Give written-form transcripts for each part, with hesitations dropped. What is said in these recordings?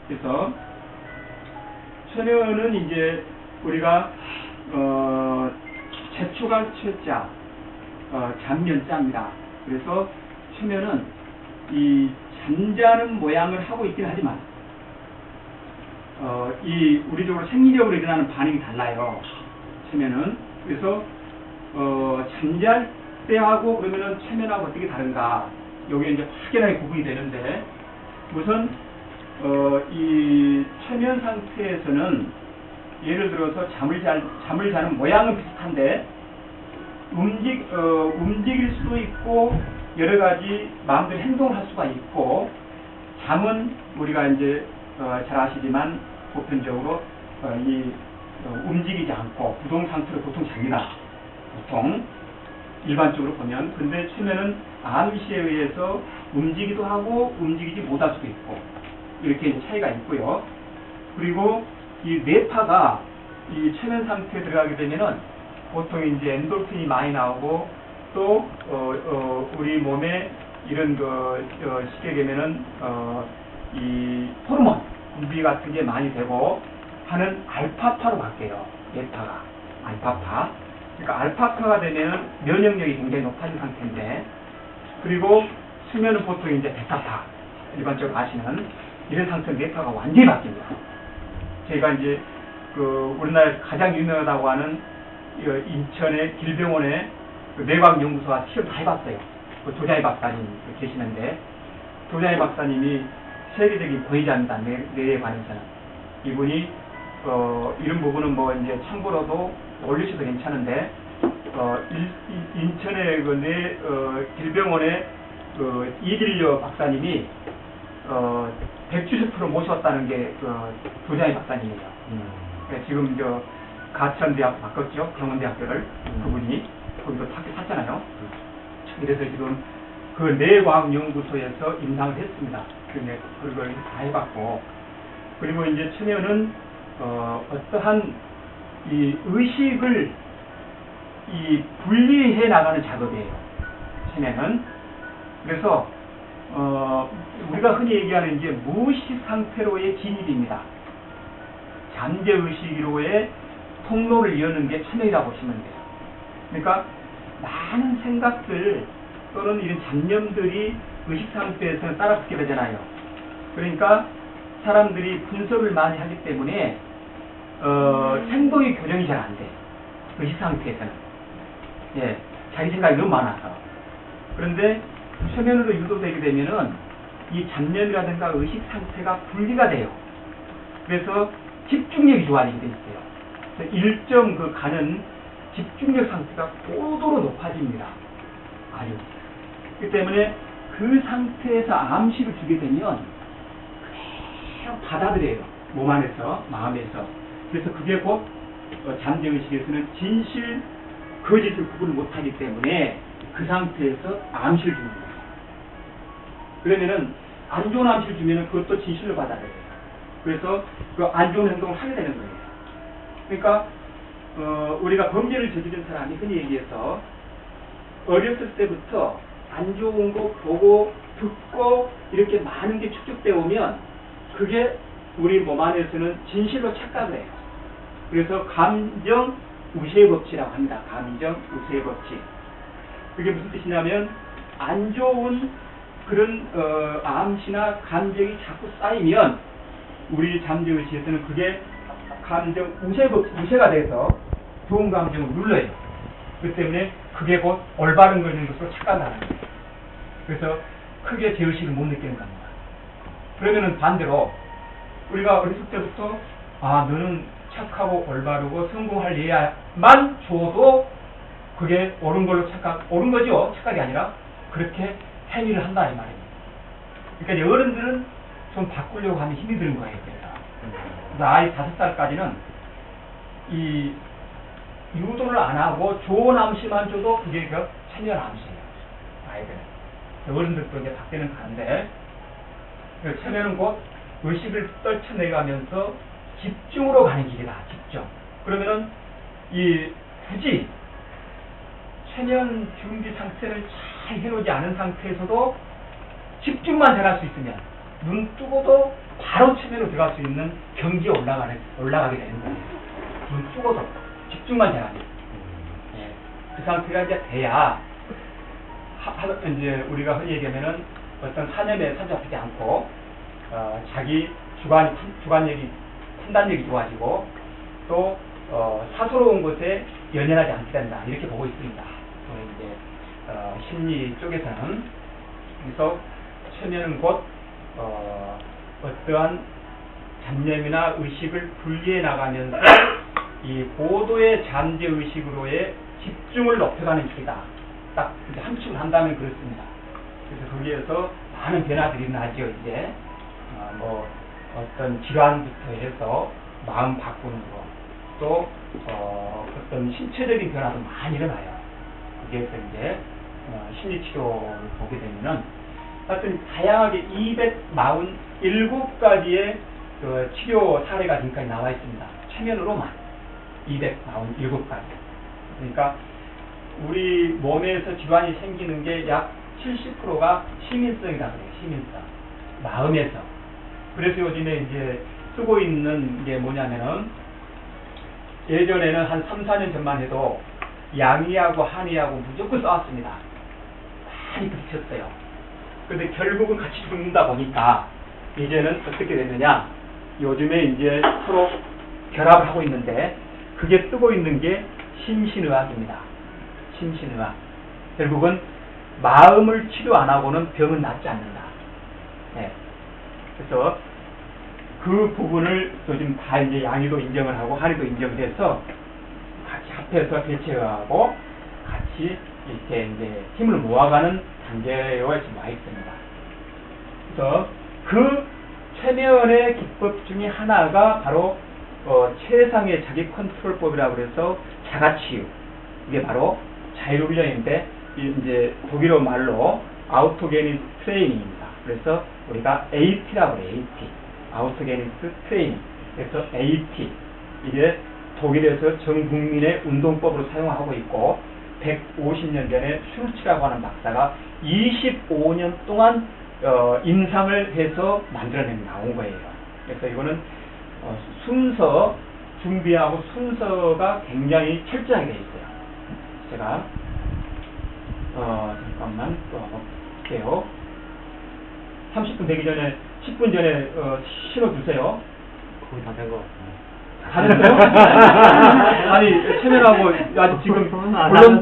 그래서 최면은 이제 우리가 제초가 최자, 잠면자입니다. 그래서 최면은 이 잠자는 모양을 하고 있긴 하지만 이 우리적으로 생리적으로 일어나는 반응이 달라요. 최면은. 그래서 잠잘 때하고 그러면은 최면하고 어떻게 다른가? 여기에 이제 확연하게 구분이 되는데, 우선 이 최면 상태에서는 예를 들어서 잠을 자는 모양은 비슷한데 움직일 수도 있고 여러 가지 마음대로 행동을 할 수가 있고, 잠은 우리가 이제 잘 아시지만 보편적으로 움직이지 않고 부동 상태로 보통 잡니다. 보통 일반적으로 보면. 근데 최면은 암시에 의해서 움직이기도 하고 움직이지 못할 수도 있고, 이렇게 차이가 있고요. 그리고 이 뇌파가 이 최면 상태에 들어가게 되면은 보통 이제 엔돌핀이 많이 나오고, 또 우리 몸에 이런 쉽게 되면은 이 호르몬 분비 같은 게 많이 되고 하는 알파파로 바뀌어요. 뇌파가 알파파. 그러니까 알파파가 되면은 면역력이 굉장히 높아진 상태인데, 그리고 수면은 보통 이제 베타파, 일반적으로 아시는 이런 상태는 뇌파가 완전히 바뀝니다. 제가 이제 우리나라에서 가장 유명하다고 하는 인천의 길병원의 뇌과학연구소가 실험 다 해봤어요. 도자이 박사님 계시는데, 도자이 박사님이 세계적인 권위자입니다. 뇌에 관해서는. 이분이 이런 부분은 뭐 이제 참고로도 올리셔도 괜찮은데, 인천의 뇌 길병원의 이딜려 박사님이 170% 모셨다는 게 도자이 박사님이에요. 그러니까 지금 가천대학 바꿨죠. 경원대학교를. 그분이 거기서 학교 샀잖아요. 그래서 지금 그 뇌과학연구소에서 임상을 했습니다. 그걸 다 해봤고, 그리고 이제 최면은 어떠한 이 의식을 분리해 나가는 작업이에요. 최면은. 그래서 우리가 흔히 얘기하는 이제 무의식 상태로의 진입입니다. 잠재의식으로의 통로를 여는 게 최면이라고 보시면 돼요. 그러니까 많은 생각들 또는 이런 잡념들이 의식 상태에서는 따라붙게 되잖아요. 그러니까 사람들이 분석을 많이 하기 때문에 행동이 교정이 잘 안 돼. 의식 상태에서는. 예, 자기 생각이 너무 많아서. 그런데 최면으로 유도되게 되면은 이 잡념이라든가 의식 상태가 분리가 돼요. 그래서 집중력이 좋아지게 돼 있어요. 그래서 일정 가는 집중력 상태가 고도로 높아집니다. 아주. 그렇기 때문에 그 상태에서 암시를 주게 되면 그냥 받아들여요. 몸 안에서, 마음에서. 그래서 그게 곧 잠재의식에서는 진실, 거짓을 구분을 못하기 때문에 그 상태에서 암시를 주는 거예요. 그러면은 안 좋은 암시를 주면은 그것도 진실로 받아들여요. 그래서 그 안 좋은 행동을 하게 되는 거예요. 그러니까 우리가 범죄를 저지른 사람이 흔히 얘기해서 어렸을 때부터 안 좋은 거 보고 듣고 이렇게 많은 게 축적되어 오면 그게 우리 몸 안에서는 진실로 착각을 해요. 그래서 감정 우세의 법칙이라고 합니다. 감정 우세의 법칙. 그게 무슨 뜻이냐면 안 좋은 그런 암시나 감정이 자꾸 쌓이면 우리 잠재의식에서는 그게 감정 우세가 돼서 좋은 감정을 눌러요. 그렇기 때문에 그게 곧 올바른 것인 것으로 착각하는 거예요. 그래서 크게 죄의식을 못 느끼는 겁니다. 그러면은 반대로 우리가 어렸을 때부터 너는 착하고 올바르고 성공할 예야만 줘도 그게 옳은 걸로 옳은 거죠. 착각이 아니라 그렇게 행위를 한다 이 말이에요. 그러니까 어른들은 좀 바꾸려고 하면 힘이 드는 거예요. 그래서 아이 5살까지는 이 유도를 안 하고 좋은 암시만 줘도 그게 체면 암시예요. 아이들은. 어른들도 이제 바뀌는 가는데, 체면은 곧 의식을 떨쳐내가면서 집중으로 가는 길이다. 집중. 그러면은 굳이 체면 준비 상태를 잘 해놓지 않은 상태에서도 집중만 잘할 수 있으면 눈 뜨고도 바로 체면으로 들어갈 수 있는 경지에 올라가게 되는 거예요. 눈 뜨고도 집중만 잘하면. 예. 그 상태가 이제 돼야 이제 우리가 흔히 얘기하면은 어떤 사념에 사로잡히지 않고 자기 주관력이 판단력이 좋아지고 또 사소로운 것에 연연하지 않게 된다 이렇게 보고 있습니다. 이제 심리 쪽에서는 그래서 체면은 곧 어떠한 잡념이나 의식을 분리해 나가면서 이 고도의 잠재 의식으로의 집중을 높여가는 길이다. 딱 이제 함축을 한다면 그렇습니다. 그래서 거기에서 많은 변화들이 나죠. 이제 뭐 어떤 질환부터 해서 마음 바꾸는 거, 또 어떤 신체적인 변화도 많이 일어나요. 거기에서 이제 심리치료를 보게 되면은 하여튼 다양하게 247가지의 그 치료 사례가 지금까지 나와 있습니다. 최면으로만 247가지. 그러니까 우리 몸에서 질환이 생기는 게 약 70%가 시민성이다 그래요. 시민성. 마음에서. 그래서 요즘에 이제 쓰고 있는 게 뭐냐면은 예전에는 한 3, 4년 전만 해도 양의하고 한의하고 무조건 싸웠습니다. 많이 부딪혔어요. 근데 결국은 같이 죽는다 보니까 이제는 어떻게 되느냐, 요즘에 이제 서로 결합을 하고 있는데 그게 쓰고 있는 게 심신의학입니다. 심신의학. 결국은 마음을 치료 안 하고는 병은 낫지 않는다. 네. 그래서 그 부분을 요즘 다 이제 양의도 인정을 하고 한의도 인정을 해서 같이 합해서 대체하고 같이 이렇게 이제 힘을 모아가는 단계에 지금 와 있습니다. 그래서 그 최면의 기법 중에 하나가 바로 최상의 자기 컨트롤법이라고 해서 자가치유. 이게 바로 자율훈련인데 이제 독일어 말로 아우토게니스 트레이닝입니다. 그래서 우리가 AT라고 해요. AT. 아우토게니스 트레이닝. 그래서 AT. 이게 독일에서 전 국민의 운동법으로 사용하고 있고 150년 전에 슐츠라고 하는 박사가 25년 동안 임상을 해서 만들어낸 나온 거예요. 그래서 이거는 순서 준비하고 순서가 굉장히 철저하게 되어 있어요. 제가 잠깐만 또 한번 볼게요. 30분 되기 전에 10분 전에 신호 주세요. 거의 다 된 거 다 됐어요? 아니 체면하고 아직 지금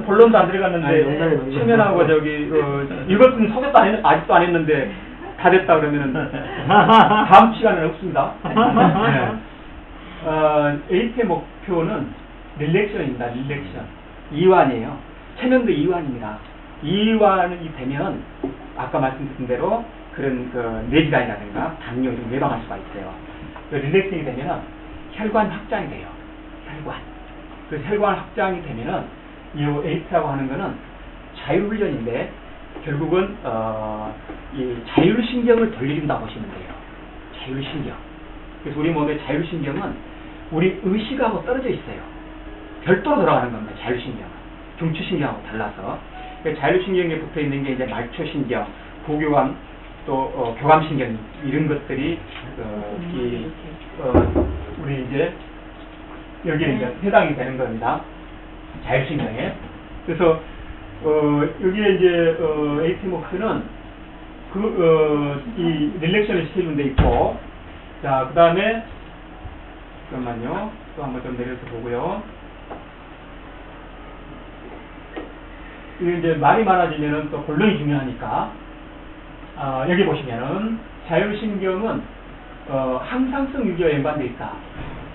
본론도 안 들어갔는데 체면하고 저기 이것은 소개도 아직도 안 했는데 다 됐다 그러면은 다음 시간에는 없습니다. 네. AT의 목표는 릴렉션입니다. 릴렉션. 이완이에요. 체면도 이완입니다. 이완이 되면 아까 말씀드린 대로 그런 그 뇌질환이라든가 당뇨 이런 예방할 수가 있어요. 릴렉션이 되면은 혈관 확장이 돼요. 혈관. 그 혈관 확장이 되면은 이 AT라고 하는 거는 자율훈련인데 결국은 이 자율신경을 돌린다고 보시면 돼요. 자율신경. 그래서 우리 몸의 자율신경은 우리 의식하고 떨어져 있어요. 별도로 돌아가는 겁니다. 자율신경은. 중추신경하고 달라서. 자율신경에 붙어 있는 게 이제 말초신경, 부교감, 또 교감신경 이런 것들이 우리 이제 여기에 이제 해당이 되는 겁니다. 자율신경에. 그래서 여기에 이제 AT 목표는 이 릴렉션을 시켜주는 데 있고, 자 그 다음에 잠깐만요. 또 한번 좀 내려서 보고요. 이게 이제 말이 많아지면은 또 본론이 중요하니까 여기 보시면은 자율신경은 항상성 유지와 연관되어 있다.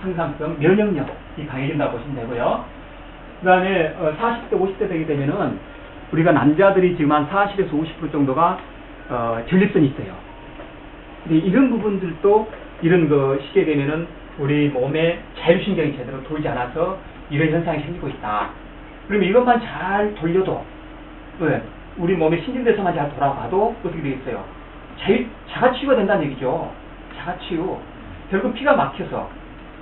항상성, 면역력이 강해진다고 보시면 되고요. 그 다음에 40대, 50대 되게 되면은 우리가 남자들이 지금 한 40에서 50% 정도가 전립선이 있어요. 근데 이런 부분들도 이런 그 시기에 되면은 우리 몸에 자율신경이 제대로 돌지 않아서 이런 현상이 생기고 있다. 그러면 이것만 잘 돌려도 우리 몸의 신진대사만 잘 돌아가도 어떻게 되겠어요? 자가치유가 된다는 얘기죠. 자가치유. 결국 피가 막혀서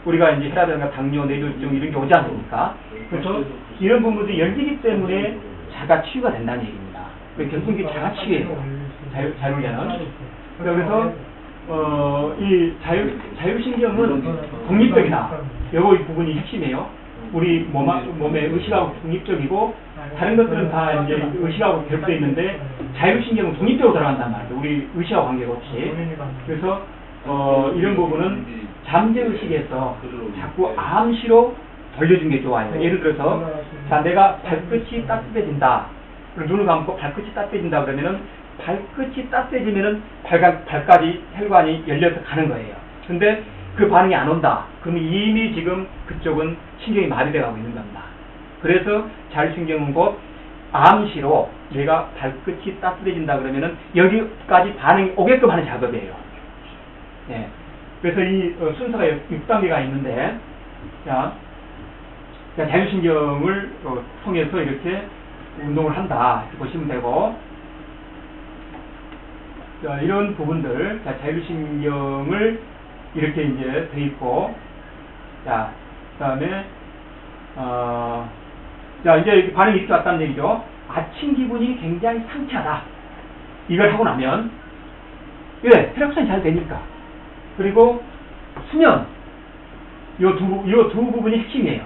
우리가 이제 혈압이나 당뇨, 뇌졸중 이런 게 오지 않습니까? 그래서 이런 부분들이 열리기 때문에 자가치유가 된다는 얘기입니다. 결국 이게 자가치유예요. 자율련은. 그래서 이 자율신경은 독립적이다. 요거 부분이 핵심이에요. 우리 몸의 의식하고 독립적이고, 다른 것들은 다 이제 의식하고 결부되어 있는데, 자율신경은 독립적으로 들어간단 말이에요. 우리 의식하고 관계가 없이. 그래서, 이런 부분은 잠재의식에서 자꾸 암시로 돌려준 게 좋아요. 예를 들어서, 자, 내가 발끝이 따뜻해진다. 그리고 눈을 감고 발끝이 따뜻해진다 그러면은, 발끝이 따뜻해지면은 발까지 혈관이 열려서 가는 거예요. 근데 그 반응이 안 온다. 그럼 이미 지금 그쪽은 신경이 마비돼 가고 있는 겁니다. 그래서 자율신경은 곧 암시로 내가 발끝이 따뜻해진다 그러면은 여기까지 반응이 오게끔 하는 작업이에요. 네. 그래서 이 순서가 6단계가 있는데, 자, 자율신경을 통해서 이렇게 운동을 한다. 이렇게 보시면 되고, 자, 이런 부분들, 자, 자율신경을 이렇게 이제 돼 있고, 자, 그 다음에, 자, 이제 반응이 이렇게 왔다는 얘기죠. 아침 기분이 굉장히 상쾌하다. 이걸 하고 나면, 왜? 혈액순환이 잘 되니까. 그리고 수면, 요 두 부분이 핵심이에요.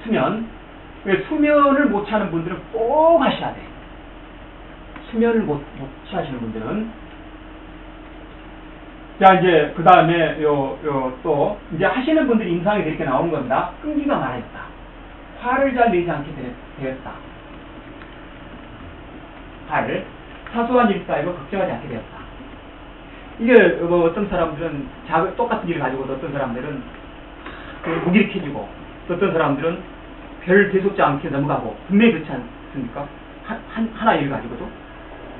수면. 왜? 수면을 못 취하는 분들은 꼭 하셔야 돼. 수면을 못 취하시는 분들은. 자, 이제, 그 다음에, 또, 이제 하시는 분들이 임상에 이렇게 나오는 겁니다. 끈기가 많아졌다. 화를 잘 내지 않게 되었다. 화를. 사소한 일 따위로 걱정하지 않게 되었다. 이게, 어떤 사람들은 똑같은 일을 가지고 어떤 사람들은 무기력해지고, 어떤 사람들은 별 대속지 않게 넘어가고, 분명히 그렇지 않습니까? 하나 일을 가지고도.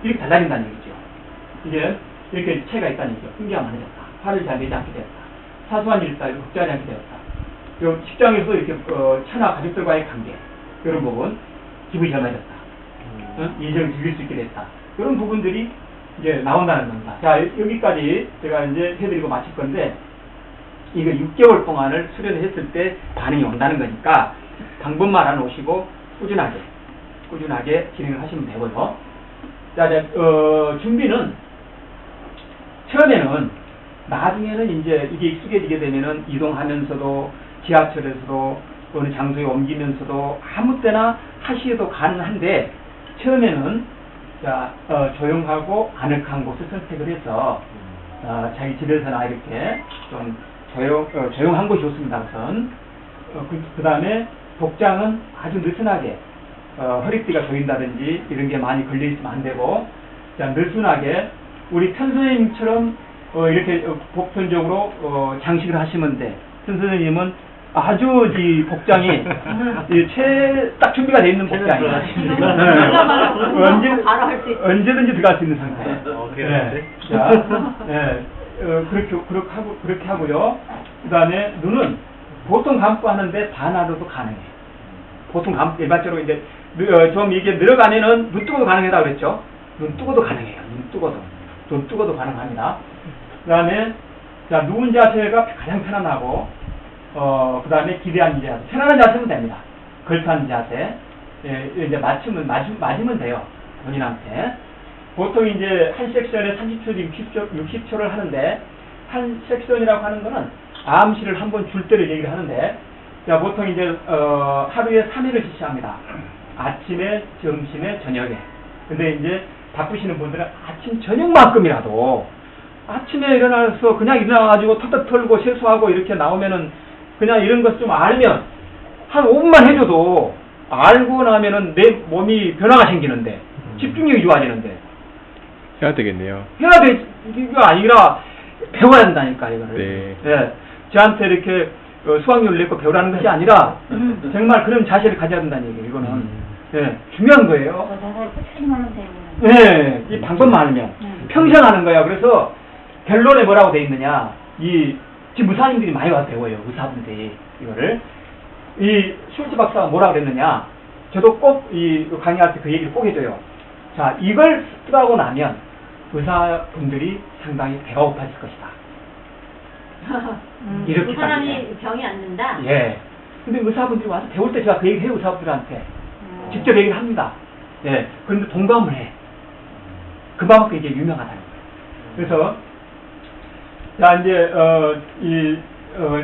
이렇게 달라진다는 얘기죠. 이게 이렇게 차이가 있다는 얘기죠. 끈기가 많아졌다. 화를 잘 내지 않게 되었다. 사소한 일 따위로 걱정하지 않게 되었다. 요 직장에서 이렇게 처나 가족들과의 관계, 이런 부분 기분이 전해졌다. 이정을 즐길 수 있게 됐다. 이런 부분들이 이제 나온다는 겁니다. 자, 여기까지 제가 이제 해드리고 마칠 건데, 이거 6개월 동안을 수련을 했을 때 반응이 온다는 거니까 방법만 안 오시고 꾸준하게 진행을 하시면 되고요. 자, 준비는 처음에는, 나중에는 이제 이게 익숙해지게 되면은 이동하면서도, 지하철에서도, 어느 장소에 옮기면서도 아무 때나 하시어도 가능한데, 처음에는, 자, 조용하고 아늑한 곳을 선택을 해서, 자기 집에서나 이렇게 좀 조용한 곳이 좋습니다, 우선. 그 다음에 복장은 아주 느슨하게, 허리띠가 조인다든지 이런 게 많이 걸려있으면 안 되고, 자, 느슨하게, 우리 편선생님처럼, 이렇게 보편적으로, 장식을 하시면 돼. 편선생님은 아주 이 복장이, 딱 준비가 되어 있는 복장이에요. 언제든지 들어갈 수 있는 상태. 네. 자, 그렇게 하고요. 그 다음에 눈은 보통 감고 하는데 반하로도 가능해요. 보통 일반적으로 이제, 좀 이게 늘어가면은 눈 뜨고도 가능하다고 그랬죠? 눈 뜨고도 가능해요. 눈 뜨고도 가능합니다. 그 다음에, 자, 누운 자세가 가장 편안하고, 그 다음에 기대한 자세. 편안한 자세면 됩니다. 걸터앉은 자세. 예, 이제 맞으면 돼요. 본인한테. 보통 이제 한 섹션에 30초, 60초를 하는데, 한 섹션이라고 하는 거는 암시를 한번 줄 때를 얘기를 하는데, 자, 보통 이제, 하루에 3회를 실시합니다. 아침에, 점심에, 저녁에. 근데 이제 바쁘시는 분들은 아침, 저녁만큼이라도 아침에 일어나서 그냥 일어나가지고 턱턱 털고 세수하고 이렇게 나오면은 그냥 이런 것 좀 알면 한 5분만 해줘도 알고 나면은 내 몸이 변화가 생기는데 집중력이 좋아지는데 해야 되겠네요. 해야 돼. 이거 아니라 배워야 된다니까 이거를. 네. 예. 저한테 이렇게 수학률 내고 배우라는 것이 아니라 정말 그런 자세를 가져야 된다는 얘기예요. 이거는. 예, 중요한 거예요. 네, 이 방법만 알면 평생 하는 거야. 그래서 결론에 뭐라고 돼 있느냐? 지금 의사님들이 많이 와서 배워요. 의사분들이 이거를. 이 슐츠 박사가 뭐라고 그랬느냐? 저도 꼭 이 강의할 때 그 얘기를 꼭 해줘요. 자, 이걸 쓰고 나면 의사분들이 상당히 배가 고파질 것이다. 이렇게 그 사람이 병이 안 는다? 예. 근데 의사분들이 와서 배울 때 제가 그 얘기 해요, 의사분들한테. 직접 얘기를 합니다. 예. 그런데 동감을 해. 그만큼 이게 유명하다는 거예요. 그래서 자 이제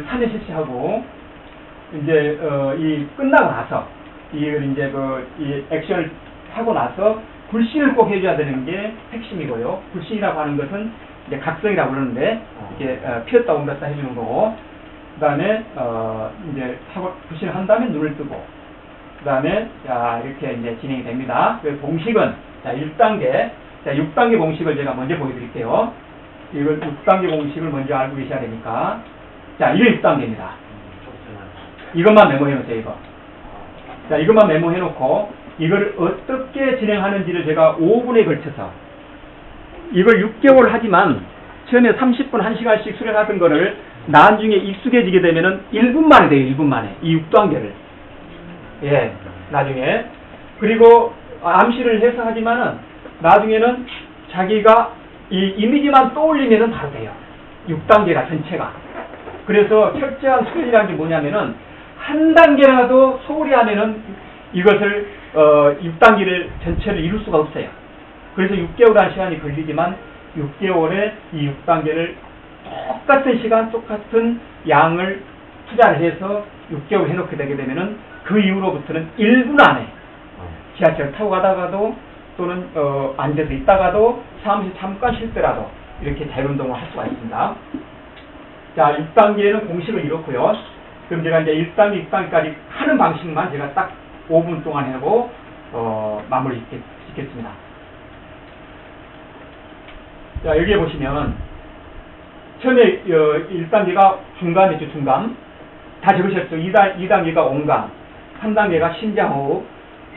산에 실시하고 이제 이 끝나고 나서 이걸 이제 이 액션을 하고 나서 불신을 꼭 해줘야 되는 게 핵심이고요. 불신이라고 하는 것은 이제 각성이라고 그러는데 이렇게 피었다 옮겼다 해주는 거고, 그다음에 이제 하고 불신을 한 다음에 눈을 뜨고, 그다음에 자 이렇게 이제 진행이 됩니다. 그 공식은 자 1단계, 자 6단계 공식을 제가 먼저 보여드릴게요. 이걸 6단계 공식을 먼저 알고 계셔야 되니까, 자 이게 6단계입니다. 이것만 메모해 놓으세요. 이거. 자 이것만 메모해 놓고 이걸 어떻게 진행하는지를 제가 5분에 걸쳐서, 이걸 6개월 하지만 처음에 30분 1시간씩 수련하던 거를 나중에 익숙해지게 되면은 1분 만에 돼요. 1분 만에 이 6단계를. 예, 나중에. 그리고 암시를 해서 하지만은 나중에는 자기가 이 이미지만 떠올리면은 바로 돼요. 6단계가 전체가. 그래서 철저한 수련이라는 게 뭐냐면은 한 단계라도 소홀히 하면은 이것을 6단계를 전체를 이룰 수가 없어요. 그래서 6개월이라는 시간이 걸리지만 6개월에 이 6단계를 똑같은 시간, 똑같은 양을 투자를 해서 6개월 해놓게 되게 되면은 그 이후로부터는 1분 안에 지하철 타고 가다가도 또는 앉아서 있다가도 사무실 잠깐 쉴 때라도 이렇게 자율운동을 할 수가 있습니다. 자, 6단계는 공식을 이렇고요. 그럼 제가 이제 1단계, 6단계까지 하는 방식만 제가 딱 5분 동안 하고 마무리 짓겠습니다. 자, 여기에 보시면 처음에 1단계가 중감이죠. 중감. 다 적으셨죠. 2단계가 온감, 3단계가 심장호흡,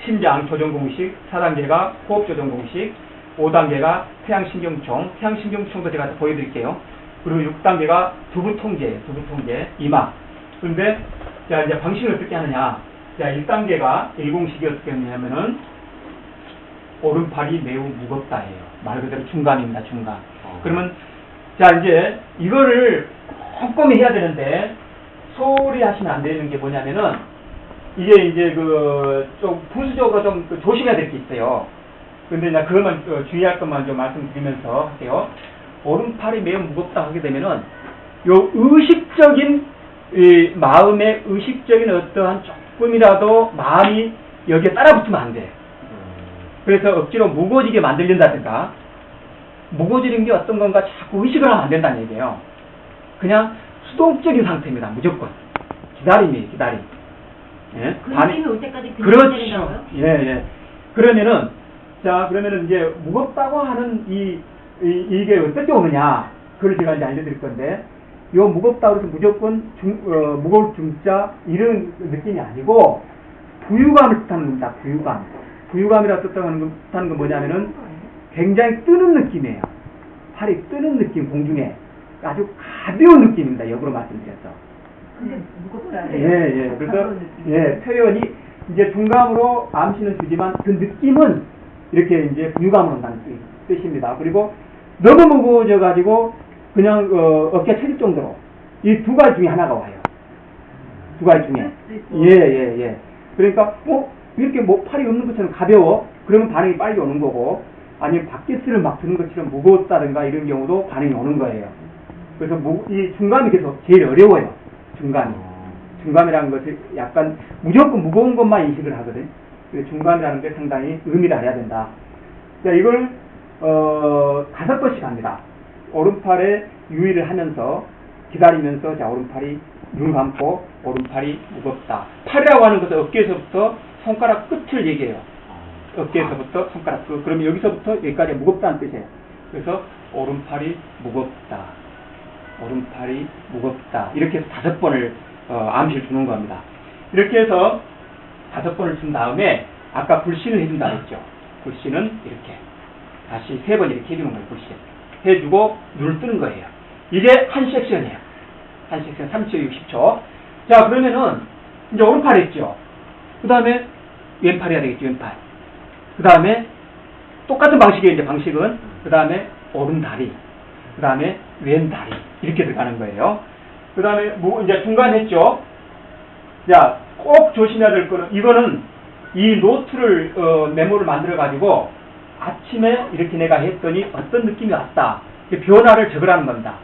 심장 조정 공식, 4단계가 호흡 조정 공식, 5단계가 태양신경총, 태양신경총도 제가 보여드릴게요. 그리고 6단계가 두부 통제, 이마. 그런데 자 이제 방식을 어떻게 하느냐? 자 1단계가 1공식이 어떻게 했냐면은 오른팔이 매우 무겁다예요. 말 그대로 중감입니다. 중감. 그러면 자 이제 이거를 꼼꼼히 해야 되는데 소홀히 하시면 안 되는 게 뭐냐면은 이게 이제 좀 부수적으로 좀 조심해야 될 게 있어요. 근데 이제 그것만 주의할 것만 좀 말씀드리면서 할게요. 오른팔이 매우 무겁다 하게 되면은 요 의식적인 마음의 의식적인 어떠한 조금이라도 마음이 여기에 따라붙으면 안 돼. 그래서 억지로 무거워지게 만들린다든가, 무거워지는 게 어떤 건가 자꾸 의식을 하면 안 된다는 얘기예요. 그냥 수동적인 상태입니다. 무조건. 기다림. 예? 그 느낌이 올 때까지 그렇죠. 예. 그러면은 이제 무겁다고 하는 이게 어떻게 오느냐, 그걸 제가 이제 알려드릴 건데, 요 무겁다고 해서 무조건 무거울 중자 이런 느낌이 아니고 부유감을 뜻하는 겁니다. 부유감이라 뜻하는 건 뭐냐면은 굉장히 뜨는 느낌이에요. 팔이 뜨는 느낌, 공중에 아주 가벼운 느낌입니다. 역으로 말씀드렸죠. 근데 무겁다. 예. 그래서 표현이 이제 중감으로 암시는 주지만 그 느낌은 이렇게 이제 부유감으로 온다는 뜻입니다. 그리고 너무 무거워져 가지고 그냥 어깨 쳐질 정도로 이 두 가지 중에 하나가 와요. 두 가지 중에. 예. 그러니까 이렇게 팔이 없는 것처럼 가벼워. 그러면 반응이 빨리 오는 거고, 아니면 바켓을 막 드는 것처럼 무거웠다든가 이런 경우도 반응이 오는 거예요. 그래서 이 중감이 계속 제일 어려워요. 중감이라는 것이 약간 무조건 무거운 것만 인식을 하거든. 그래서 중감이라는 게 상당히 의미를 알아야 된다. 자, 이걸 5번씩 합니다. 오른팔에 유의를 하면서 기다리면서, 자 오른팔이 눈 감고 오른팔이 무겁다. 팔이라고 하는 것은 어깨에서부터 손가락 끝을 얘기해요. 어깨에서부터 손가락 끝. 그러면 여기서부터 여기까지 무겁다는 뜻이에요. 그래서 오른팔이 무겁다. 이렇게 해서 5번을 암시를 주는 겁니다. 이렇게 해서 5번을 준 다음에 아까 불신을 해준다 했죠. 불신은 이렇게 다시 3번 이렇게 해주는 거예요. 불신 해주고 눈을 뜨는 거예요. 이게 한 섹션이에요. 한 섹션 30초 60초. 자, 그러면은 이제 오른팔 했죠. 그 다음에 왼팔 해야 되겠죠. 왼팔. 그 다음에 똑같은 방식이에요. 이제 방식은 그 다음에 오른다리, 그 다음에 왼다리 이렇게 들어가는 거예요. 그 다음에 이제 중간 했죠. 자, 꼭 조심해야 될 거는, 이거는 이 노트를 메모를 만들어 가지고 아침에 이렇게 내가 했더니 어떤 느낌이 왔다. 변화를 적으라는 겁니다.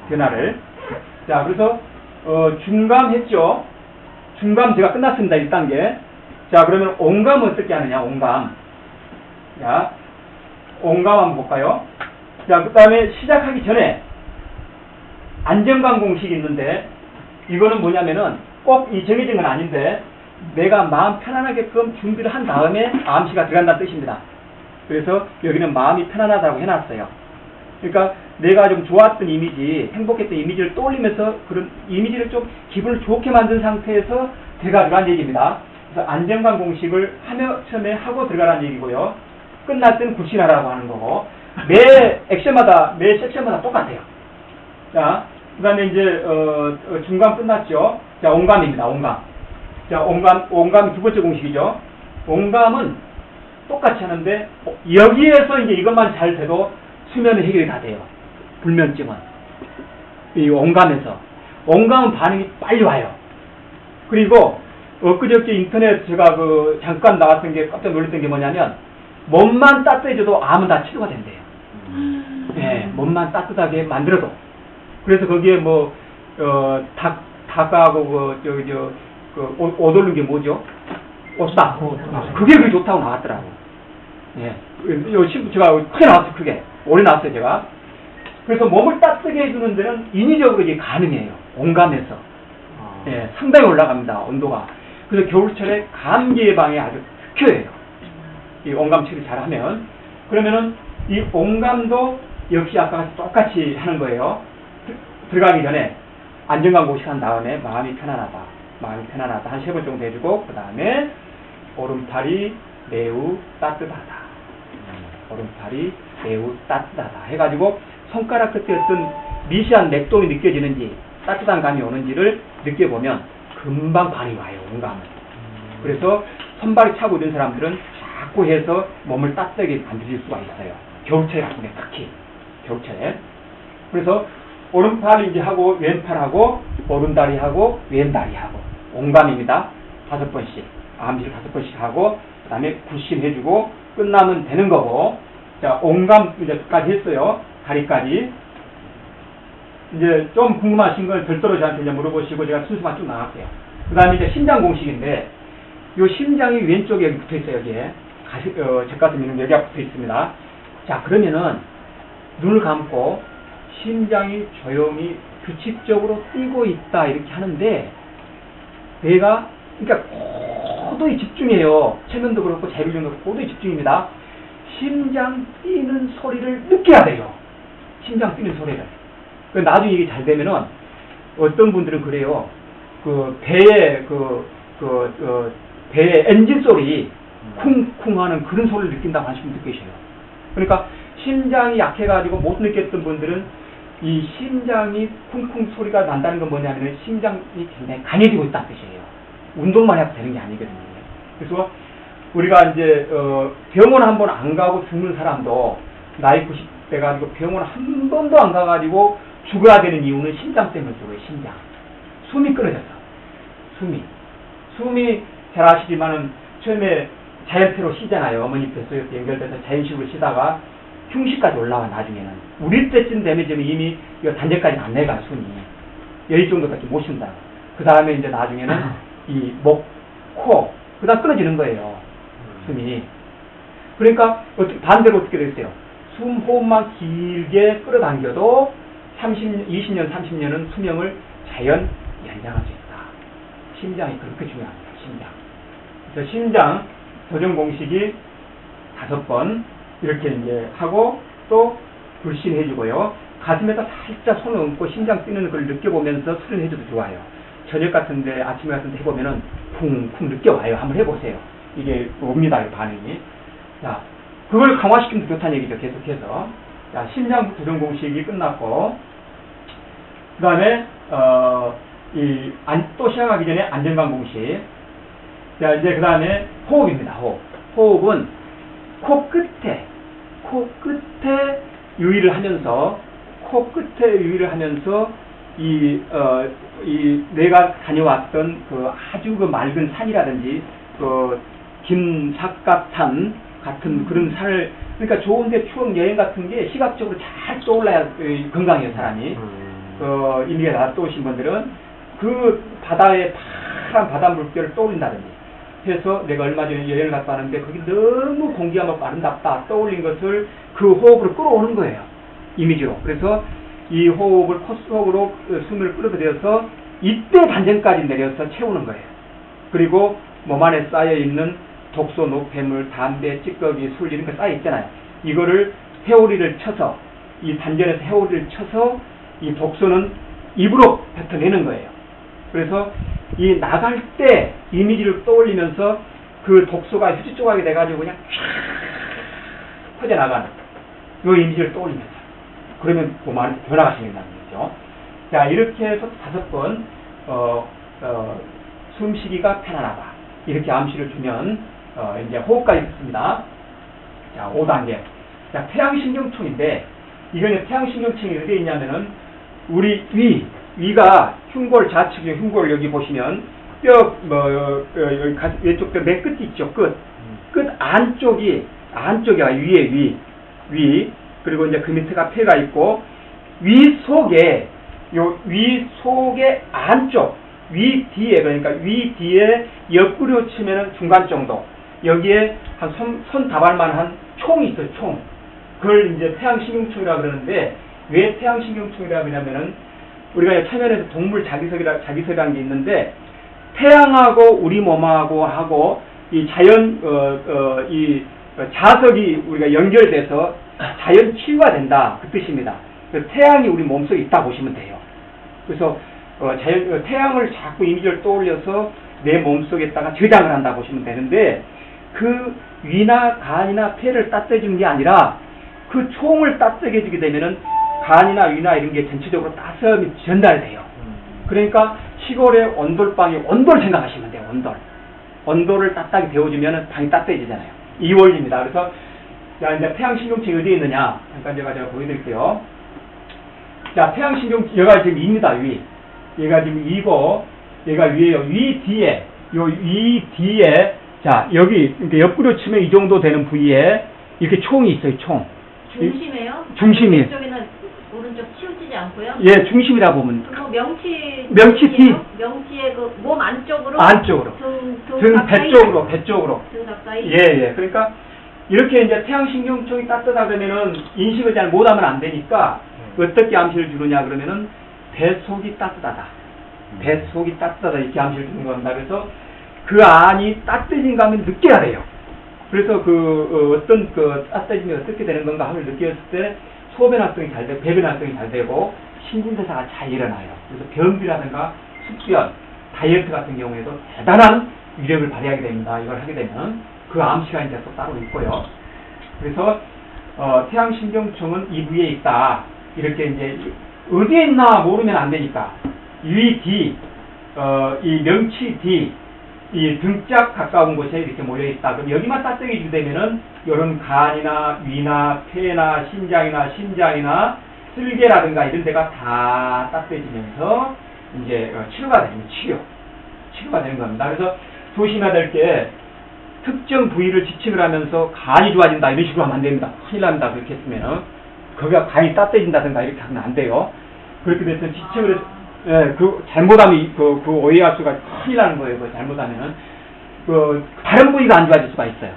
변화를. 자, 그래서 중감 했죠. 중감 제가 끝났습니다. 1단계. 자, 그러면 온감은 어떻게 하느냐? 온감. 자, 온감 한번 볼까요? 자, 그 다음에 시작하기 전에 안정감 공식이 있는데, 이거는 뭐냐면은 꼭 이 정해진 건 아닌데, 내가 마음 편안하게끔 준비를 한 다음에 암시가 들어간다는 뜻입니다. 그래서 여기는 마음이 편안하다고 해놨어요. 그러니까 내가 좀 좋았던 이미지, 행복했던 이미지를 떠올리면서 그런 이미지를 좀 기분을 좋게 만든 상태에서 들어가라는 얘기입니다. 그래서 안정감 공식을 처음에 하고 들어가라는 얘기고요. 끝날 때는 굴신하라고 하는 거고, 매 섹션마다 똑같아요. 자, 그 다음에 이제 중감 끝났죠. 자, 온감입니다. 온감. 자, 온감이 두 번째 공식이죠. 온감은 똑같이 하는데, 여기에서 이제 이것만 잘 돼도 수면은 해결이 다 돼요. 불면증은. 이 온감에서. 온감은 반응이 빨리 와요. 그리고, 엊그저께 인터넷 제가 잠깐 나왔던 게 깜짝 놀랐던 게 뭐냐면, 몸만 따뜻해져도 암은 다 치료가 된대요. 네, 몸만 따뜻하게 만들어도. 그래서 거기에 닭하고 옷 올린 게 뭐죠? 옷다. 그게 좋다고 나왔더라고. 예. 제가 크게 나왔어요, 크게. 오래 나왔어요, 제가. 그래서 몸을 따뜻하게 해주는 데는 인위적으로 이게 가능해요. 온감에서. 예, 상당히 올라갑니다, 온도가. 그래서 겨울철에 감기 예방에 아주 특효예요. 이 온감 치료 잘 하면. 그러면은 이 온감도 역시 아까 똑같이 하는 거예요. 들어가기 전에 안정감 공식한 다음에 마음이 편안하다. 한 3번 정도 해주고, 그 다음에 오른팔이 매우 따뜻하다. 오른팔이 매우 따뜻하다. 해가지고 손가락 끝에 어떤 미세한 맥동이 느껴지는지, 따뜻한 감이 오는지를 느껴보면 금방 반이 와요, 온감은. 그래서 손발이 차고 있는 사람들은 자꾸 해서 몸을 따뜻하게 만들 수가 있어요. 겨울철에 같은 게 특히. 겨울철에. 그래서 오른팔 이제 하고, 왼팔하고, 오른다리하고, 왼다리하고. 온감입니다. 5번씩. 암시를 5번씩 하고, 그 다음에 굴심해주고, 끝나면 되는 거고. 자, 온감 이제까지 했어요. 다리까지. 이제 좀 궁금하신 걸 별도로 저한테 이제 물어보시고 제가 순서만 쭉 나갈게요. 그 다음에 이제 심장 공식인데, 요 심장이 왼쪽에 여기 붙어 있어요, 여기에. 젖가슴 있는 여기가 붙어 있습니다. 자, 그러면은 눈을 감고 심장이 조용히 규칙적으로 뛰고 있다 이렇게 하는데, 내가 그러니까 고도의 집중해요. 최면도 그렇고 재비중도 그렇고 고도의 집중입니다. 심장 뛰는 소리를 느껴야 돼요. 심장 뛰는 소리를. 나중에 이게 잘 되면은 어떤 분들은 그래요. 배에 배에 엔진 소리 쿵쿵 하는 그런 소리를 느낀다고 하시면 느끼셔요. 그러니까 심장이 약해가지고 못 느꼈던 분들은 이 심장이 쿵쿵 소리가 난다는 건 뭐냐면 심장이 굉장히 강해지고 있다는 뜻이에요. 운동만 해도 되는 게 아니거든요. 그래서 우리가 이제 병원 한 번 안 가고 죽는 사람도 나이 90대 가지고 병원 한 번도 안 가가지고 죽어야 되는 이유는 심장 때문에 죽어요. 심장. 숨이 끊어져서. 숨이 잘 아시지만은 처음에 자연태로 쉬잖아요. 어머니 뱃속에서 연결돼서 자연식으로 쉬다가 흉식까지 올라와. 나중에는 우리 때쯤 되면 이미 단계까지 안 내가 숨이 여기 정도밖에 못 쉰다. 그 다음에 이제 나중에는 이 목, 코, 그 다음 끊어지는 거예요. 숨이. 그러니까 반대로 어떻게 됐어요? 숨 호흡만 길게 끌어당겨도 20년, 30년은 수명을 자연 연장할 수 있다. 심장이 그렇게 중요합니다. 심장. 그래서 심장 조정 공식이 5번 이렇게 이제 하고 또 불신해주고요. 가슴에다 살짝 손을 얹고 심장 뛰는 걸 느껴보면서 수련해줘도 좋아요. 저녁 같은데 아침 같은데 해보면은 쿵쿵 느껴와요. 한번 해보세요. 이게 옵니다. 이 반응이. 자, 그걸 강화시키면 좋다는 얘기죠. 계속해서. 자, 심장 조정 공식이 끝났고, 그 다음에 또 시작하기 전에 안정감 공식. 자, 이제 그 다음에 호흡입니다. 호흡은 코끝에 유의를 하면서 내가 다녀왔던 아주 맑은 산이라든지 김삿갓산 같은 그런 산을, 그러니까 좋은데 추억 여행 같은 게 시각적으로 잘 떠올라야 건강해요, 사람이. 이미가 다 떠오신 분들은 그 바다의 파란 바다 물결을 떠올린다든지 해서 내가 얼마 전에 여행을 갔다 왔는데 거기 너무 공기가 막 아름답다 떠올린 것을 그 호흡으로 끌어오는 거예요, 이미지로. 그래서 이 호흡을 콧속으로 숨을 끌어들여서 이때 반전까지 내려서 채우는 거예요. 그리고 몸 안에 쌓여있는 독소, 노폐물, 담배, 찌꺼기, 술 이런 거 쌓여있잖아요. 이거를 회오리를 쳐서, 이 단전에서 회오리를 쳐서 이 독소는 입으로 뱉어내는 거예요. 그래서 이 나갈 때 이미지를 떠올리면서 그 독소가 휴지 조각이 돼가지고 그냥 쫙 퍼져나가는 이 이미지를 떠올리면서, 그러면 몸 안에 변화가 생긴다는 거죠. 자, 이렇게 해서 5번 숨쉬기가 편안하다 이렇게 암시를 주면 이제 호흡까지 했습니다. 자, 5단계. 자, 태양신경총인데, 이거는 태양신경총이 어디에 있냐면은 우리 위가 흉골 좌측에 흉골 여기 보시면 뼈 여기 왼쪽 뼈 맨 끝이 있죠. 끝 안쪽이야. 위 그리고 이제 그 밑에가 폐가 있고, 위 속에 안쪽 위 뒤에, 그러니까 위 뒤에 옆구리로 치면은 중간 정도, 여기에 한 손 다발만 한 총이 있어요. 총. 그걸 이제 태양신경총이라고 그러는데, 왜 태양신경총이라고 하냐면은 우리가 체면에서 동물 자기설이라는 게 있는데, 태양하고 우리 몸하고 하고 이 자연 이 자석이 우리가 연결돼서 자연 치유가 된다, 그 뜻입니다. 그래서 태양이 우리 몸속에 있다 보시면 돼요. 그래서 태양을 자꾸 이미지를 떠올려서 내 몸속에다가 저장을 한다 보시면 되는데, 그 위나 간이나 폐를 따뜻해주는 게 아니라 그 총을 따뜻하게 해주게 되면은 간이나 위나 이런 게 전체적으로 따스함이 전달돼요. 그러니까 시골의 온돌방에 온돌 생각하시면 돼요. 온돌을 따뜻하게 데워주면은 방이 따뜻해지잖아요. 이월입니다. 그래서 자, 이제 태양신경총이 어디에 있느냐, 잠깐 제가 보여드릴게요. 자, 태양신경, 얘가 지금 위입니다. 위. 얘가 지금 위고, 얘가 위에요. 위 뒤에, 위 뒤에, 자, 여기, 이렇게 옆구리로 치면 이 정도 되는 부위에 이렇게 총이 있어요, 총. 중심이에요? 중심이. 이쪽에는 오른쪽 치우치지 않고요? 예, 중심이라 보면. 그리고 명치 뒤. 명치의 그 몸 안쪽으로? 등 배 쪽으로. 등 가까이? 예. 그러니까, 이렇게 이제 태양신경총이 따뜻하다면은 인식을 잘 못하면 안 되니까, 어떻게 암시를 주느냐 그러면은 뱃속이 따뜻하다. 뱃속이 따뜻하다 이렇게 암시를 주는 겁니다. 그래서 그 안이 따뜻해진가 하면 느껴야 돼요. 그래서 어떤 따뜻해짐이 어떻게 되는 건가 하면 느꼈을 때 소변 활동이 잘 되고 배변 활동이 잘 되고 신진대사가 잘 일어나요. 그래서 변비라든가 숙변, 다이어트 같은 경우에도 대단한 위력을 발휘하게 됩니다. 이걸 하게 되면 그 암시가 이제 또 따로 있고요. 그래서 태양신경총은 이 부위에 있다. 이렇게 이제 어디에 있나 모르면 안 되니까 위 뒤, 이 명치 뒤, 이 등짝 가까운 곳에 이렇게 모여 있다. 그럼 여기만 따뜻하게 되면은 이런 간이나 위나 폐나 심장이나 쓸개라든가 이런 데가 다 따뜻해지면서 이제 치료가 되는 치료가 되는 겁니다. 그래서 조심해야 될 게, 특정 부위를 지칭을 하면서 간이 좋아진다 이런 식으로 하면 안 됩니다. 큰일 납니다. 그렇게 했으면은 거기가 간이 따뜻해진다든가 이렇게 하면 안 돼요. 그렇게 돼서 지칭을 해서, 예, 잘못하면 그 오해할 수가 큰일 나는 거예요. 잘못하면은 다른 부위가 안 좋아질 수가 있어요.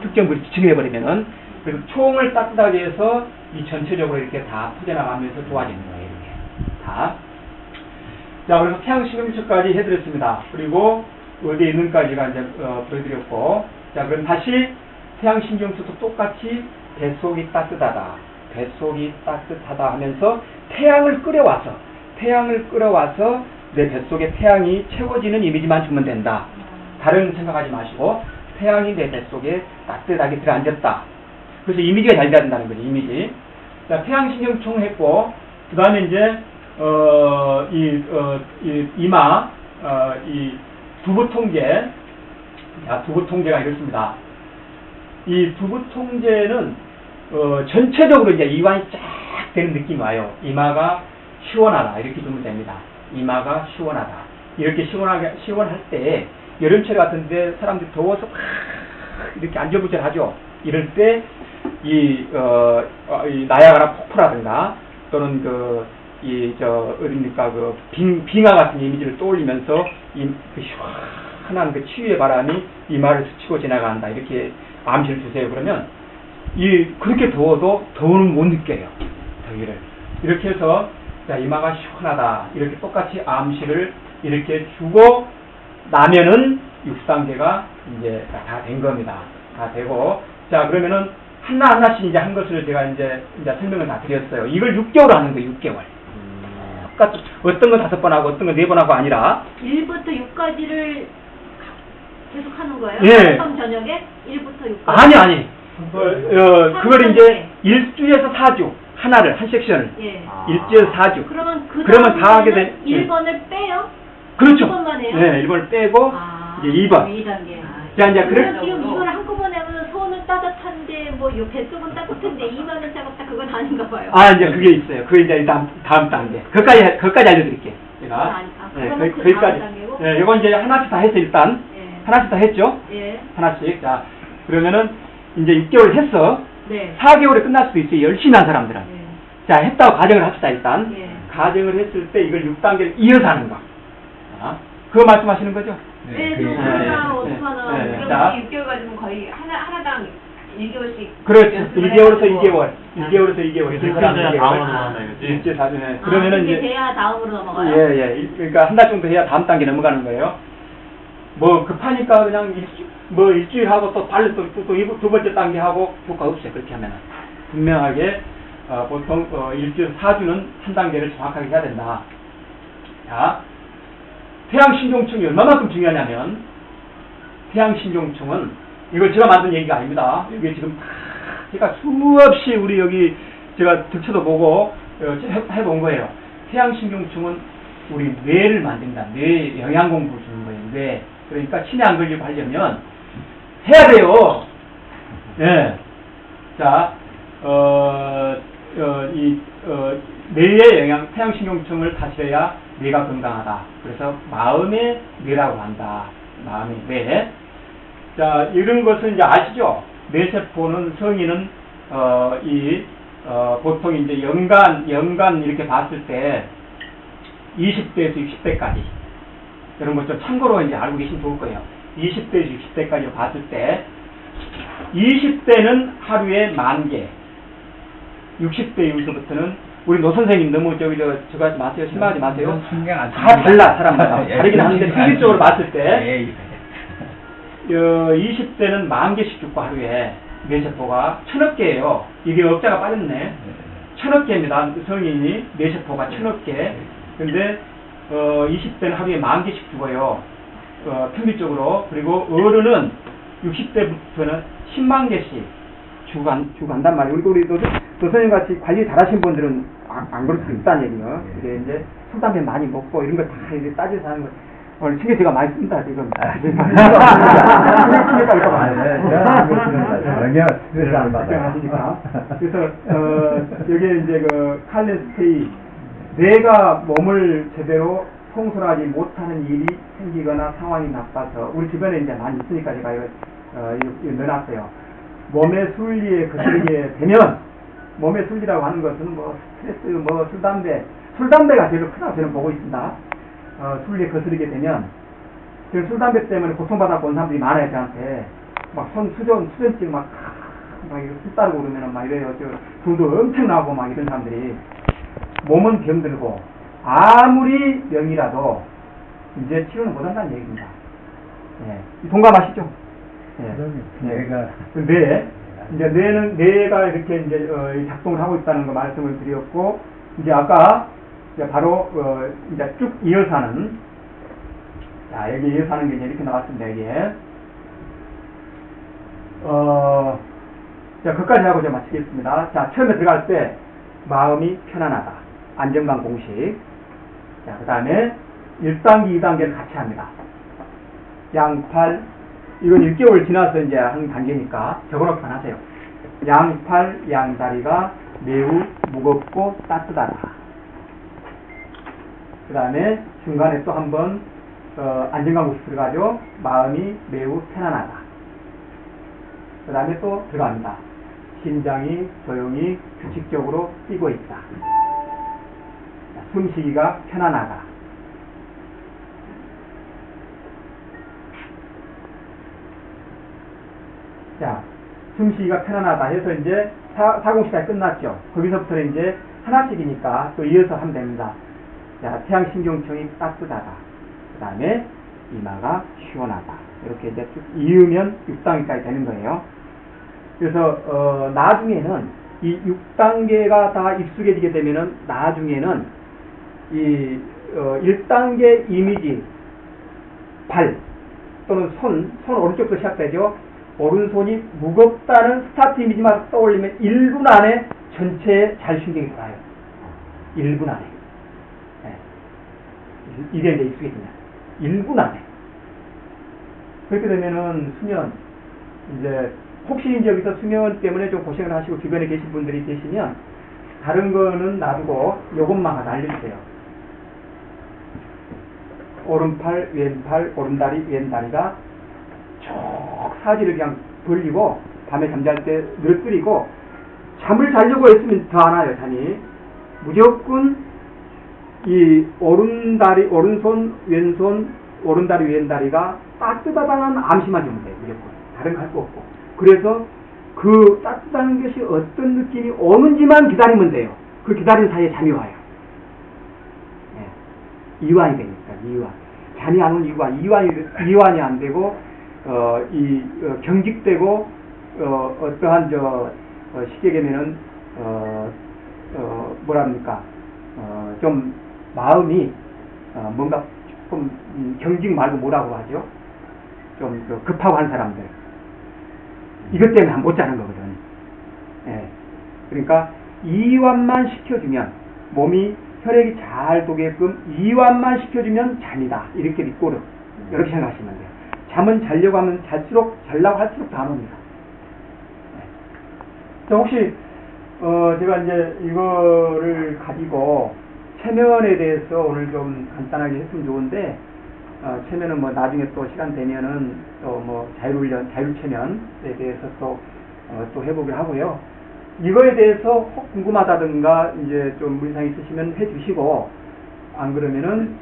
특정 부위 지칭해버리면은. 그래서 총을 따뜻하게 해서 이 전체적으로 이렇게 다 퍼져나가면서 좋아지는 거예요. 이렇게 다. 자, 그래서 태양신경총까지 해드렸습니다. 그리고 어디에 있는까지가 이제 보여드렸고, 자, 그럼 다시 태양신경총도 똑같이 뱃속이 따뜻하다 하면서 태양을 끌어와서 내 뱃속에 태양이 채워지는 이미지만 주면 된다. 다른 생각하지 마시고 태양이 내 뱃속에 따뜻하게 들어앉았다. 그래서 이미지가 잘 돼야 된다는 거죠. 이미지. 자, 태양신경총 했고, 그 다음에 이제 이마, 이 두부통제. 자, 두부통제가 이렇습니다. 이 두부통제는 전체적으로 이제 이완이 쫙 되는 느낌이 와요. 이마가 시원하다 이렇게 보면 됩니다. 이마가 시원하다 이렇게 시원할 때, 여름철 같은데 사람들이 더워서 이렇게 안절부절하죠. 이럴 때 이 나야가라 폭포라든가 또는 어딥니까 빙하 같은 이미지를 떠올리면서 그 시원한 그 치유의 바람이 이마를 스치고 지나간다 이렇게 암시를 주세요. 그러면 그렇게 더워도 더우는 못 느껴요. 더위를 이렇게 해서 자 이마가 시원하다 이렇게 똑같이 암시를 이렇게 주고 나면은 6단계가 이제 다 된 겁니다. 다 되고 자 그러면은 하나씩 이제 한 것을 제가 이제 설명을 다 드렸어요. 이걸 6개월 하는 거예요. 6개월. 똑같이 어떤 거 5번 하고 어떤 거 4번 하고 아니라 1부터 6까지를 계속 하는 거예요? 예. 처음 저녁에 1부터 6까지? 아니 그걸 이제 1주에서 4주 하나를 한 섹션을 예. 1주에서 4주 그러면 다 하게 된 1번을 빼요? 그렇죠. 1번만 해요? 네, 1번을 빼고 이제 2번. 2단계. 자 이제 그러면 지금 이걸 한꺼번에 하면 손은 따뜻한데 뭐 뱃속은 따뜻한데 이마는 차갑다 그건 아닌가 봐요. 이제 그게 있어요. 그게 이제 다음 단계. 그것까지 알려드릴게요. 제가. 그러면 그 거기까지. 다음 단계고? 네, 이건 이제 하나씩 다 했어 일단. 예. 하나씩 다 했죠? 예. 하나씩. 자 그러면은 이제 6개월 했어. 네. 4개월에 끝날 수도 있어요. 열심히 한 사람들은. 예. 자 했다고 가정을 합시다 일단. 예. 가정을 했을 때 이걸 6단계를 이어서 하는 거. 그거 말씀하시는 거죠? 네, 또 하나, 어떡하나. 네. 그럼 자. 6개월 가지고 거의 하나당 1개월씩. 그렇죠. 연습을 1개월에서 해가지고. 2개월. 1개월에서 2개월. 그래서 다음으로 넘어간다 이거지? 일주일 다, 네. 그러면은 그게 이제. 돼야 다음으로 넘어가요? 예. 그러니까 한 달 정도 해야 다음 단계 넘어가는 거예요. 뭐 급하니까 그냥 일주일 하고 또 빨리 또 두 번째 단계 하고 효과 없어요. 그렇게 하면은. 분명하게, 보통, 일주일 4주는 한 단계를 정확하게 해야 된다. 자. 태양신종충이 얼마만큼 중요하냐면 태양신종충은 이거 제가 만든 얘기가 아닙니다. 이게 지금 제가 수없이 우리 여기 제가 득쳐도 보고 해본 거예요. 태양신종충은 우리 뇌를 만든다. 뇌 영양 공부를 주는 거예요. 뇌. 그러니까 치매 안 걸리고 하려면 해야 돼요. 예. 자, 뇌의 영양, 태양신경충을 다스려야 뇌가 건강하다. 그래서 마음의 뇌라고 한다. 마음의 뇌. 자, 이런 것은 이제 아시죠? 뇌세포는 성인은, 보통 이제 연간 이렇게 봤을 때 20대에서 60대까지. 이런 것 좀 참고로 이제 알고 계시면 좋을 거예요. 20대에서 60대까지로 봤을 때 20대는 하루에 10,000개. 60대 이후서부터는 우리 노 선생님 너무 저거 하지 마세요. 실망하지 마세요. 다 달라 사람마다 다르긴 한데 평균적으로 봤을 때 20대는 10,000개씩 죽고 하루에 뇌세포가 1,000억 개예요. 이게 억자가 빠졌네. 1,000억 개입니다. 성인이 뇌세포가 1,000억 개. 근데 20대는 하루에 10,000개씩 죽어요. 평균적으로. 그리고 어른은 60대부터는 10만 개씩 죽어간단 말이에요. 우리 선생님 같이 관리 잘하신 분들은 안 그럴 수 있다는 얘기예요. 이게 이제 술, 담배 많이 먹고 이런 거 다 이제 따져서 하는 거. 오늘 신경 제가 많이 씁니다, 지금. 그래서, 여기에 이제 칼렌스테이, 내가 몸을 제대로 통솔하지 못하는 일이 생기거나 상황이 나빠서, 우리 주변에 이제 많이 있으니까 제가 이거 넣어놨어요. 몸의 순리에 거슬리게 되면, 몸의 순리라고 하는 것은 뭐 스트레스, 술, 담배가 제일 크다고 저는 보고 있습니다. 순리에 거스르게 되면, 술, 담배 때문에 고통받았고 온 사람들이 많아요, 저한테. 막 수전증 막 이거 술 따르고 그러면 막 이래요. 돈도 엄청 나오고 막 이런 사람들이. 몸은 병들고, 아무리 병이라도 이제 치료는 못한다는 얘기입니다. 예. 동감하시죠? 뇌. 이제 뇌가 이렇게 이제 작동을 하고 있다는 거 말씀을 드렸고, 이제 아까 이제 바로 이제 쭉 이어서 하는, 자 여기 이어서 하는 게 이제 이렇게 나왔습니다. 이게 자 그까지 하고 이제 마치겠습니다. 자 처음에 들어갈 때 마음이 편안하다. 안정감 공식. 자 그 다음에 1단계, 2단계를 같이 합니다. 양팔, 이건 6개월 지나서 이제 한 단계니까 적어놓기만 하세요. 양팔, 양다리가 매우 무겁고 따뜻하다. 그 다음에 중간에 또 한번 안정감 공식 들어가죠. 마음이 매우 편안하다. 그 다음에 또 들어갑니다. 심장이 조용히 규칙적으로 뛰고 있다. 숨쉬기가 편안하다. 자, 숨쉬기가 편안하다 해서 이제 4공시간이 끝났죠. 거기서부터는 이제 하나씩이니까 또 이어서 하면 됩니다. 자, 태양신경청이 따뜻하다. 그 다음에 이마가 시원하다. 이렇게 이제 쭉 이으면 6단계까지 되는 거예요. 그래서 나중에는 이 6단계가 다 익숙해지게 되면은 나중에는 이 1단계 이미지 발 또는 손 오른쪽부터 시작되죠. 오른손이 무겁다는 스타트 이미지만 떠올리면 1분 안에 전체에 자율신경이 돌아요. 1분 안에. 네. 이게 이제 익숙해집니다. 1분 안에. 그렇게 되면은 수면, 이제, 혹시 이제 여기서 수면 때문에 좀 고생을 하시고 주변에 계신 분들이 계시면, 다른 거는 놔두고 요것만 하나 알려주세요. 오른팔, 왼팔, 오른다리, 왼다리가 쭉 사지를 그냥 벌리고, 밤에 잠잘 때 늘뜨리고, 잠을 자려고 했으면 더 안 와요, 잠이. 무조건 이 오른다리, 오른손, 왼손, 오른다리, 왼다리가 따뜻하다는 암시만 주면 돼요, 무조건. 다른 거 할 거 없고. 그래서 그 따뜻한 것이 어떤 느낌이 오는지만 기다리면 돼요. 그 기다리는 사이에 잠이 와요. 네. 이완이 되니까, 이완. 잠이 안 오는 이유가 이완이 안 되고, 경직되고, 어떠한 쉽게 얘기하면은, 뭐랍니까, 좀, 마음이, 뭔가 조금, 경직 말고 뭐라고 하죠? 좀, 급하고 한 사람들. 이것 때문에 못 자는 거거든. 예. 그러니까, 이완만 시켜주면, 몸이 혈액이 잘 도게끔 이완만 시켜주면 잠이다. 이렇게 믿고, 이렇게 생각하시면 돼요. 잠은 자려고 하면 자려고 할수록 다 안 옵니다. 자, 혹시, 제가 이제 이거를 가지고 체면에 대해서 오늘 좀 간단하게 했으면 좋은데, 체면은 뭐 나중에 또 시간 되면은 또 뭐 자율체면에 대해서 또 해보기로 하고요. 이거에 대해서 혹 궁금하다든가 이제 좀 문의사항 있으시면 해주시고, 안 그러면은,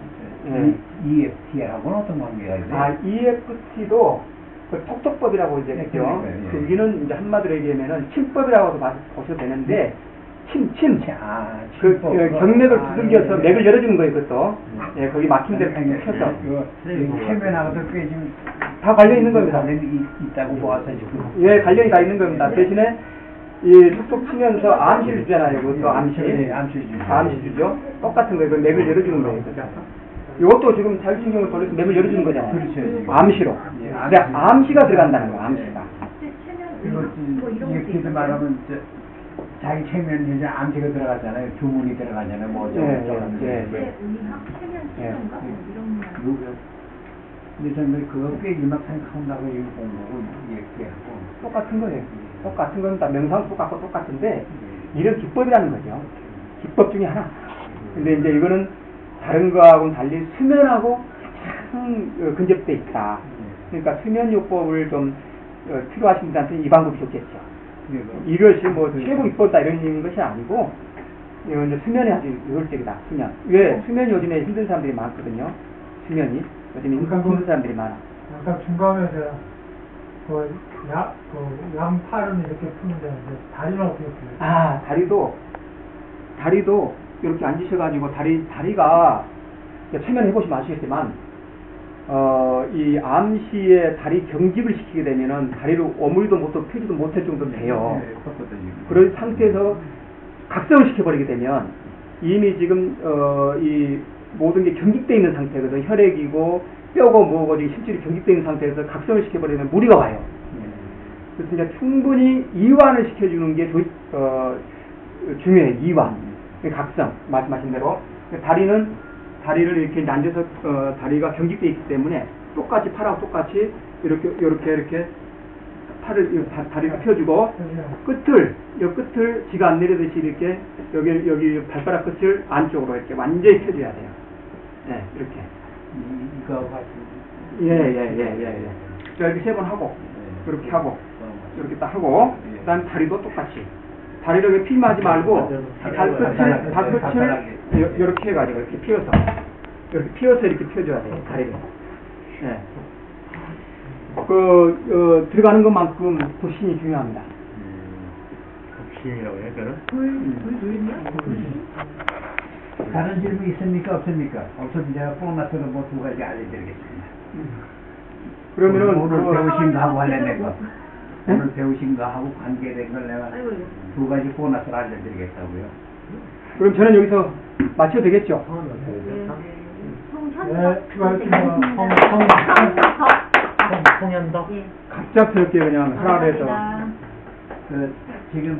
EFT하고는 어떤 관계가 있어요? EFT도 그 톡톡법이라고 이제 했죠. 거기는 이제 한마디로 얘기하면은 침법이라고도 보셔도 되는데, 경맥을 두들겨서 맥을 열어주는 거예요, 그것도. 예, 거기 막힌 데를 펴서. 체면하고도 꽤 지금 다 관련 있는 겁니다. 관련이 있다고 보아서 지금. 예, 관련이 다 있는 겁니다. 대신에, 이 툭툭 치면서 암시를 주잖아요, 그것도 암시. 암시 주죠. 똑같은 거예요. 그 맥을 열어주는 거예요. 이것도 지금 자율신경을 돌려서 맥을 열어주는 거잖아요. 그렇죠. 암시로. 근데 암시가 들어간다는 거예요, 암시가. 그리고 이렇게 말하면 자기 체면에 이제 암시가 들어가잖아요. 주문이 들어가잖아요. 뭐 어쩌고 근데 저는 그거 꽤 일막상한다고 이거 공부고 얘기하고 똑같은 거예요. 똑같은 건 다 명상 똑같은데, 이런 기법이라는 거죠. 기법 중에 하나. 근데 이제 이거는 다른 거하고는 달리 수면하고 가장 근접돼 있다. 그러니까 수면요법을 좀 필요하신 분들한테는 이 방법이 좋겠죠. 이것이 뭐 최고 기법이다 이런 것이 아니고, 이건 이제 수면이 아주 효율적이다. 수면. 왜? 수면 요즘에 힘든 사람들이 많거든요. 수면이. 요즘에 힘든 사람들이 많아. 아까 중간에서 양팔은 이렇게 푸는데 다리는 어떻게 푸요? 다리도 이렇게 앉으셔가지고 다리가 체면 해보시면 아시겠지만, 이 암시에 다리 경직을 시키게 되면은 다리를 오물도 못하고 펴지도 못할 정도 돼요. 그런 상태에서 각성을 시켜버리게 되면 이미 지금 이 모든 게 경직되어 있는 상태거든요. 혈액이고 뼈고 뭐고 지금 실질이 경직되어 있는 상태에서 각성을 시켜버리면 무리가 와요. 그래서 이제 충분히 이완을 시켜주는 게 중요해요. 이완, 각성 말씀하신 대로. 다리를 이렇게 앉아서 다리가 경직되어 있기 때문에 똑같이 팔하고 똑같이 이렇게 다리를 펴주고 끝을 지가 안 내리듯이 이렇게 여기 발가락 끝을 안쪽으로 이렇게 완전히 펴줘야 돼요. 네, 이렇게. 이거 예. 자, 이렇게 3번 하고, 이렇게 하고. 이렇게 딱 하고, 그 다음 다리도 똑같이. 다리를 이렇게 피임하지 말고, 발끝을 이렇게 해가지고, 이렇게 피어서. 이렇게 피어서 이렇게 펴줘야 돼요, 다리를. 예. 들어가는 것만큼 불신이 중요합니다. 복심이라고 해야 되나? 다른 질문 있습니까? 없습니까? 없으면 제가 보너스로 뭐 두 가지 알려드리겠습니다. 그러면은, 오늘 그- 배우신 거하고 관련된 거. 오늘 배우신 거하고 관계된 걸 내가 두 가지 보너스를 알려드리겠다고요. 그럼 저는 여기서 마쳐도 되겠죠? 네, 수고하셨습니다. 송현덕. 예. 갑작스럽게 그냥 하라고 해서. 감사합니다. 지금